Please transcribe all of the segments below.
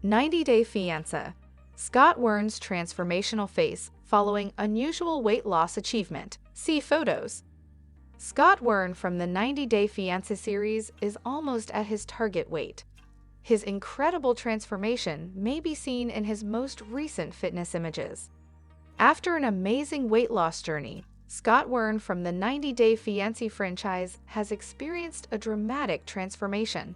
90-Day Fiancé. Scott Wern's transformational face following unusual weight loss achievement. See photos. Scott Wern from the 90-Day Fiancé series is almost at his target weight. His incredible transformation may be seen in his most recent fitness images. After an amazing weight loss journey, Scott Wern from the 90-Day Fiancé franchise has experienced a dramatic transformation.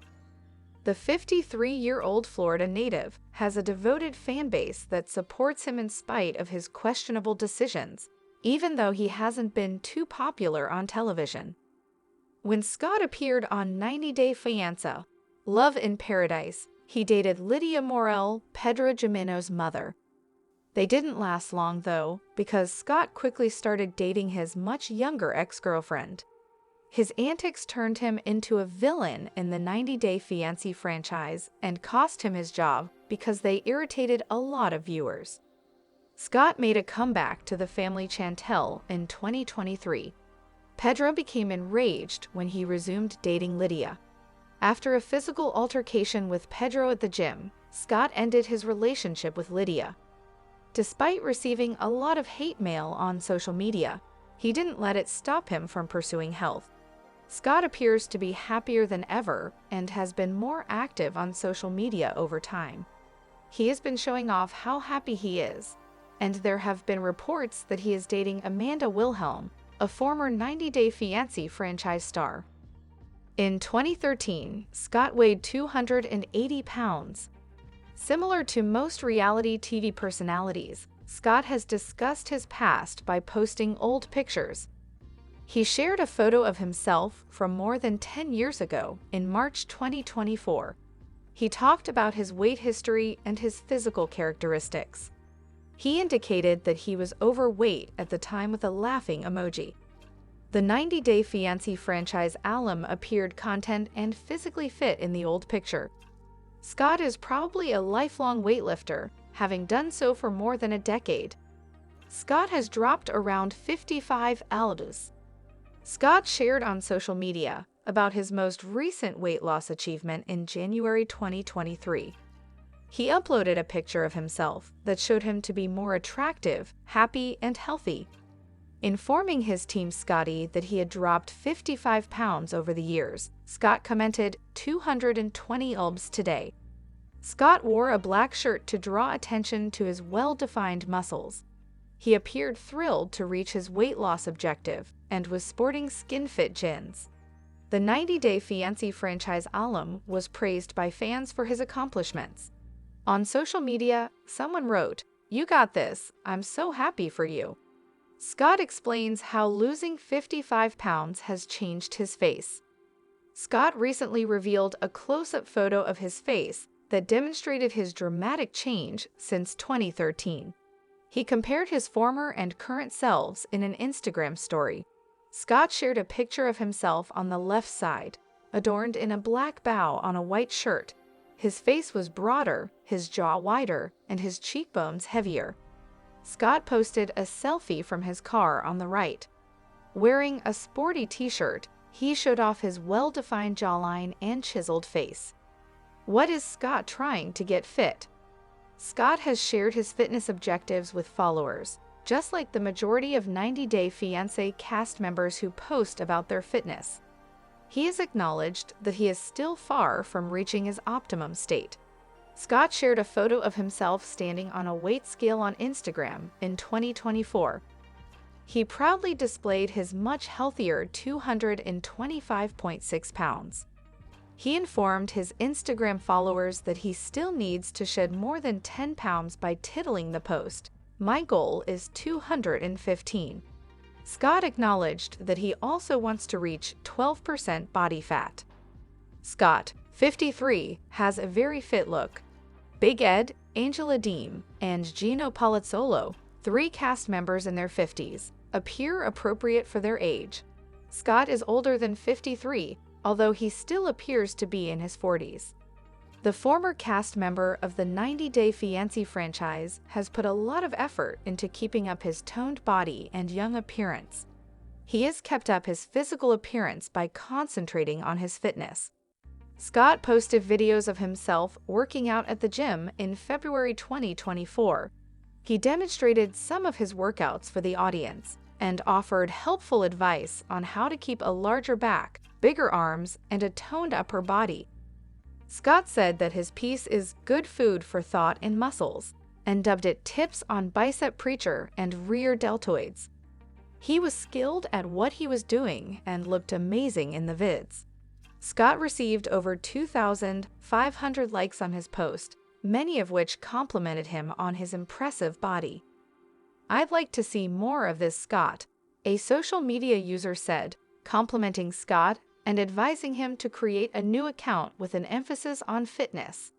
The 53-year-old Florida native has a devoted fan base that supports him in spite of his questionable decisions, even though he hasn't been too popular on television. When Scott appeared on 90-Day Fiancé, Love in Paradise, he dated Lydia Morel, Pedro Jimeno's mother. They didn't last long, though, because Scott quickly started dating his much younger ex-girlfriend. His antics turned him into a villain in the 90-Day Fiancé franchise and cost him his job because they irritated a lot of viewers. Scott made a comeback to the family Chantel in 2023. Pedro became enraged when he resumed dating Lydia. After a physical altercation with Pedro at the gym, Scott ended his relationship with Lydia. Despite receiving a lot of hate mail on social media, he didn't let it stop him from pursuing health. Scott appears to be happier than ever and has been more active on social media over time. He has been showing off how happy he is, and there have been reports that he is dating Amanda Wilhelm, a former 90-Day Fiancé franchise star. In 2013, Scott weighed 280 pounds. Similar to most reality TV personalities, Scott has discussed his past by posting old pictures. He shared a photo of himself from more than 10 years ago in March 2024. He talked about his weight history and his physical characteristics. He indicated that he was overweight at the time with a laughing emoji. The 90-Day Fiancé franchise alum appeared content and physically fit in the old picture. Scott is probably a lifelong weightlifter, having done so for more than a decade. Scott has dropped around 55 kilos. Scott shared on social media about his most recent weight loss achievement in January 2023. He uploaded a picture of himself that showed him to be more attractive, happy, and healthy. Informing his team Scotty that he had dropped 55 pounds over the years, Scott commented, 220 lbs today. Scott wore a black shirt to draw attention to his well-defined muscles. He appeared thrilled to reach his weight loss objective and was sporting skin-fit jeans. The 90-Day Fiancé franchise alum was praised by fans for his accomplishments. On social media, someone wrote, "You got this, I'm so happy for you." Scott explains how losing 55 pounds has changed his face. Scott recently revealed a close-up photo of his face that demonstrated his dramatic change since 2013. He compared his former and current selves in an Instagram story. Scott shared a picture of himself on the left side, adorned in a black bow on a white shirt. His face was broader, his jaw wider, and his cheekbones heavier. Scott posted a selfie from his car on the right. Wearing a sporty t-shirt, he showed off his well-defined jawline and chiseled face. What is Scott trying to get fit? Scott has shared his fitness objectives with followers, just like the majority of 90-Day Fiancé cast members who post about their fitness. He has acknowledged that he is still far from reaching his optimum state. Scott shared a photo of himself standing on a weight scale on Instagram in 2024. He proudly displayed his much healthier 225.6 pounds. He informed his Instagram followers that he still needs to shed more than 10 pounds by titling the post. "My goal is 215. Scott acknowledged that he also wants to reach 12% body fat. Scott, 53, has a very fit look. Big Ed, Angela Deem, and Gino Palazzolo, 3 cast members in their 50s, appear appropriate for their age. Scott is older than 53, although he still appears to be in his 40s. The former cast member of the 90-Day Fiancé franchise has put a lot of effort into keeping up his toned body and young appearance. He has kept up his physical appearance by concentrating on his fitness. Scott posted videos of himself working out at the gym in February 2024. He demonstrated some of his workouts for the audience and offered helpful advice on how to keep a larger back, bigger arms, and a toned upper body. Scott said that his piece is good food for thought and muscles, and dubbed it Tips on Bicep Preacher and Rear Deltoids. He was skilled at what he was doing and looked amazing in the vids. Scott received over 2,500 likes on his post, many of which complimented him on his impressive body. "I'd like to see more of this, Scott," a social media user said, complimenting Scott and advising him to create a new account with an emphasis on fitness.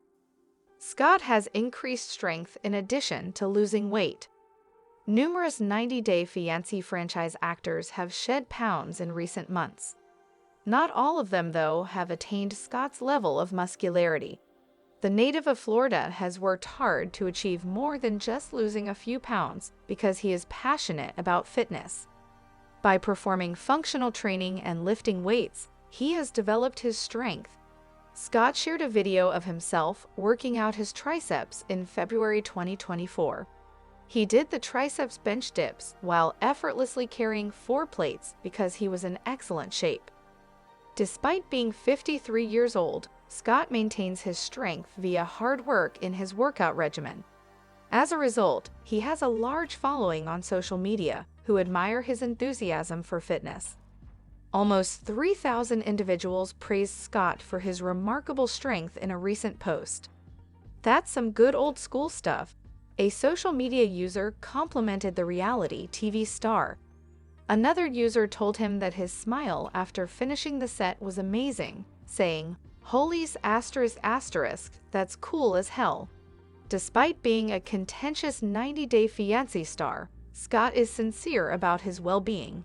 Scott has increased strength in addition to losing weight. Numerous 90 Day Fiancé franchise actors have shed pounds in recent months. Not all of them, though, have attained Scott's level of muscularity. The native of Florida has worked hard to achieve more than just losing a few pounds because he is passionate about fitness. By performing functional training and lifting weights, he has developed his strength. Scott shared a video of himself working out his triceps in February 2024. He did the triceps bench dips while effortlessly carrying 4 plates because he was in excellent shape. Despite being 53 years old, Scott maintains his strength via hard work in his workout regimen. As a result, he has a large following on social media who admire his enthusiasm for fitness. Almost 3,000 individuals praised Scott for his remarkable strength in a recent post. "That's some good old school stuff," a social media user complimented the reality TV star. Another user told him that his smile after finishing the set was amazing, saying, "Holy's ***, that's cool as hell." Despite being a contentious 90 Day Fiancé star, Scott is sincere about his well-being.